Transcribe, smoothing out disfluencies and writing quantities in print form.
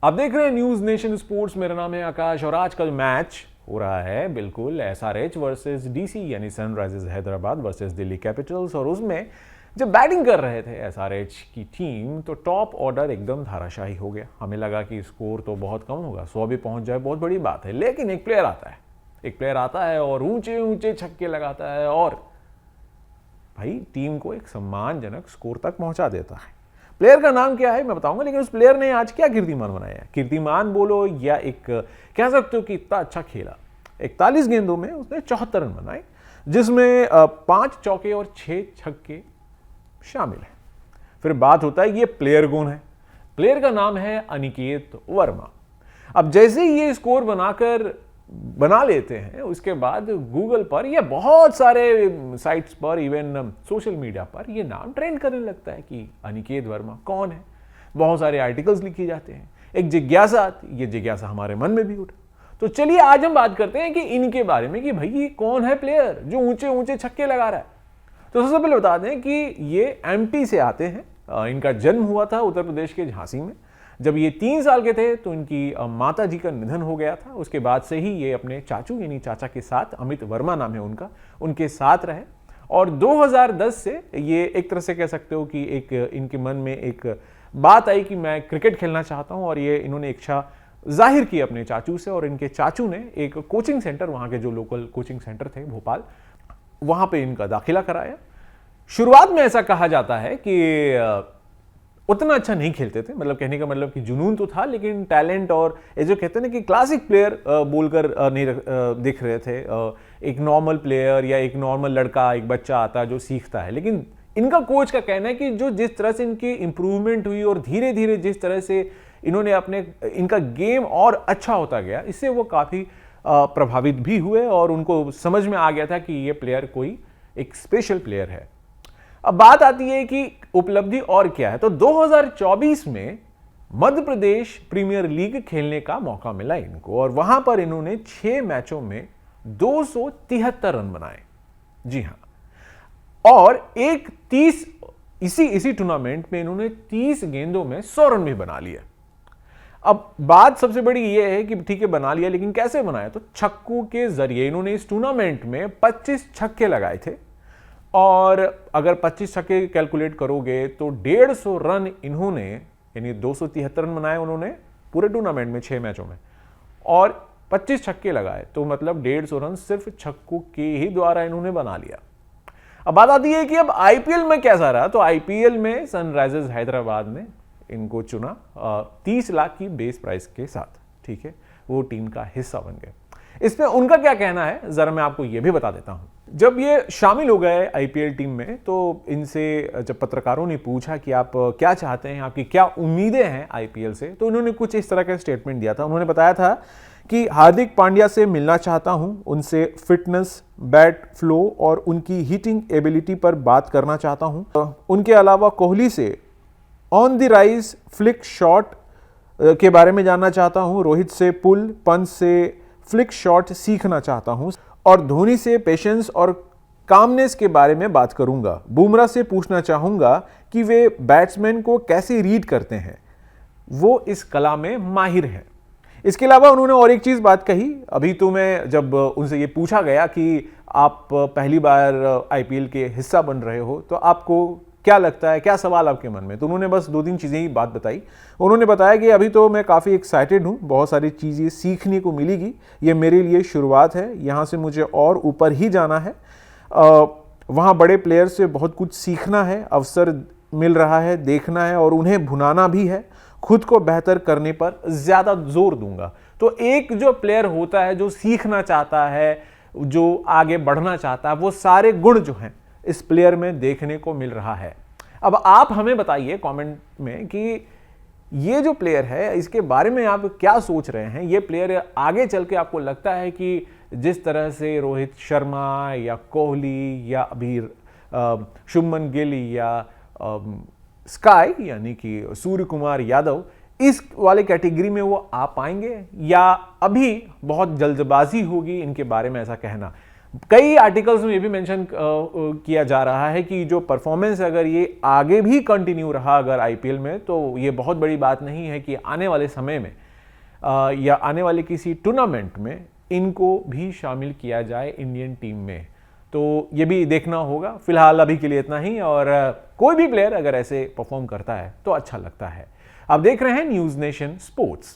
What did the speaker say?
आप देख रहे हैं न्यूज नेशन स्पोर्ट्स। मेरा नाम है आकाश और आज का जो मैच हो रहा है बिल्कुल SRH वर्सेस DC यानी Sunrisers Hyderabad versus Delhi Capitals. और उसमें जब बैटिंग कर रहे थे SRH की टीम तो टॉप ऑर्डर एकदम धाराशाही हो गया। हमें लगा कि स्कोर तो बहुत कम होगा, 100 भी पहुंच जाए बहुत बड़ी बात है। लेकिन एक प्लेयर आता है और ऊंचे ऊंचे छक्के लगाता है और भाई टीम को एक सम्मानजनक स्कोर तक पहुंचा देता है। प्लेयर का नाम क्या है मैं बताऊंगा, लेकिन उस प्लेयर ने आज क्या कीर्तिमान बनाया है। कीर्तिमान बोलो या एक कह सकते हो कि इतना अच्छा खेला। 41 गेंदों में उसने 74 रन बनाए, जिसमें 5 चौके और 6 छक्के शामिल हैं। फिर बात होता है ये प्लेयर कौन है। प्लेयर का नाम है अनिकेत वर्मा। अब जैसे ही ये स्कोर बना लेते हैं उसके बाद गूगल पर या बहुत सारे साइट्स पर इवन सोशल मीडिया पर ये नाम ट्रेंड करने लगता है कि अनिकेत वर्मा कौन है। बहुत सारे आर्टिकल्स लिखे जाते हैं, एक जिज्ञासा आती, ये जिज्ञासा हमारे मन में भी उठा। तो चलिए आज हम बात करते हैं कि इनके बारे में कि भाई ये कौन है प्लेयर जो ऊंचे ऊंचे छक्के लगा रहा है। तो सबसे पहले बता दें कि ये MP से आते हैं। इनका जन्म हुआ था उत्तर प्रदेश के झांसी में। जब ये 3 साल के थे तो इनकी माता जी का निधन हो गया था। उसके बाद से ही ये अपने चाचू यानी चाचा के साथ, अमित वर्मा नाम है उनका, उनके साथ रहे। और 2010 से ये एक तरह से कह सकते हो कि एक इनके मन में एक बात आई कि मैं क्रिकेट खेलना चाहता हूं। और ये इन्होंने इच्छा जाहिर की अपने चाचू से और इनके चाचू ने एक कोचिंग सेंटर, वहाँ के जो लोकल कोचिंग सेंटर थे भोपाल, वहाँ पे इनका दाखिला कराया। शुरुआत में ऐसा कहा जाता है कि उतना अच्छा नहीं खेलते थे, मतलब कहने का मतलब कि जुनून तो था लेकिन टैलेंट और ये जो कहते हैं ना कि क्लासिक प्लेयर बोलकर नहीं दिख रहे थे। एक नॉर्मल प्लेयर या एक नॉर्मल लड़का, एक बच्चा आता है जो सीखता है। लेकिन इनका कोच का कहना है कि जो जिस तरह से इनकी इंप्रूवमेंट हुई और धीरे धीरे जिस तरह से इन्होंने इनका गेम और अच्छा होता गया, इससे वो काफ़ी प्रभावित भी हुए और उनको समझ में आ गया था कि ये प्लेयर कोई एक स्पेशल प्लेयर है। अब बात आती है कि उपलब्धि और क्या है। तो 2024 में मध्य प्रदेश प्रीमियर लीग खेलने का मौका मिला इनको और वहां पर इन्होंने 6 मैचों में 273 रन बनाए। जी हां, और इसी टूर्नामेंट में इन्होंने 30 गेंदों में 100 रन भी बना लिया। अब बात सबसे बड़ी यह है कि ठीक है बना लिया, लेकिन कैसे बनाया। तो छक्कों के जरिए इन्होंने इस टूर्नामेंट में 25 छक्के लगाए थे और अगर 25 छक्के कैलकुलेट करोगे तो 150 रन इन्होंने, यानी 273 रन बनाए उन्होंने पूरे टूर्नामेंट में 6 मैचों में और 25 छक्के लगाए, तो मतलब 150 रन सिर्फ छक्कों के ही द्वारा इन्होंने बना लिया। अब बात आती है कि अब IPL में कैसा रहा। तो IPL में सनराइजर्स हैदराबाद ने इनको चुना 30 लाख की बेस प्राइस के साथ, ठीक है, वो टीम का हिस्सा बन गए। इसमें उनका क्या कहना है जरा मैं आपको यह भी बता देता हूं। जब ये शामिल हो गए IPL टीम में तो इनसे जब पत्रकारों ने पूछा कि आप क्या चाहते हैं, आपकी क्या उम्मीदें हैं IPL से, तो इन्होंने कुछ इस तरह का स्टेटमेंट दिया था। उन्होंने बताया था कि हार्दिक पांड्या से मिलना चाहता हूं, उनसे फिटनेस, बैट फ्लो और उनकी हिटिंग एबिलिटी पर बात करना चाहता हूं। उनके अलावा कोहली से on the rise flick shot के बारे में जानना चाहता हूं, रोहित से पुल, पंत से फ्लिक शॉट सीखना चाहता हूं और धोनी से पेशेंस और कामनेस के बारे में बात करूंगा। बुमराह से पूछना चाहूंगा कि वे बैट्समैन को कैसे रीड करते हैं, वो इस कला में माहिर हैं। इसके अलावा उन्होंने और एक चीज बात कही। अभी तो मैं जब उनसे ये पूछा गया कि आप पहली बार IPL के हिस्सा बन रहे हो तो आपको क्या लगता है, क्या सवाल आपके मन में, तो उन्होंने बस 2-3 चीज़ें ही बात बताई। उन्होंने बताया कि अभी तो मैं काफ़ी एक्साइटेड हूँ, बहुत सारी चीज़ें सीखने को मिलेगी, ये मेरे लिए शुरुआत है, यहाँ से मुझे और ऊपर ही जाना है। वहाँ बड़े प्लेयर से बहुत कुछ सीखना है, अवसर मिल रहा है, देखना है और उन्हें भुनाना भी है। खुद को बेहतर करने पर ज़्यादा जोर दूंगा। तो एक जो प्लेयर होता है जो सीखना चाहता है, जो आगे बढ़ना चाहता है, वो सारे गुण जो हैं इस प्लेयर में देखने को मिल रहा है। अब आप हमें बताइए कमेंट में कि ये जो प्लेयर है इसके बारे में आप क्या सोच रहे हैं। ये प्लेयर आगे चल के आपको लगता है कि जिस तरह से रोहित शर्मा या कोहली या अभी शुभमन गिल या स्काई यानी कि सूर्य कुमार यादव, इस वाले कैटेगरी में वो आ पाएंगे या अभी बहुत जल्दबाजी होगी इनके बारे में ऐसा कहना। कई आर्टिकल्स में ये भी मेंशन किया जा रहा है कि जो परफॉर्मेंस अगर ये आगे भी कंटिन्यू रहा अगर आईपीएल में, तो ये बहुत बड़ी बात नहीं है कि आने वाले समय में या आने वाले किसी टूर्नामेंट में इनको भी शामिल किया जाए इंडियन टीम में। तो ये भी देखना होगा। फिलहाल अभी के लिए इतना ही, और कोई भी प्लेयर अगर ऐसे परफॉर्म करता है तो अच्छा लगता है। आप देख रहे हैं न्यूज़ नेशन स्पोर्ट्स।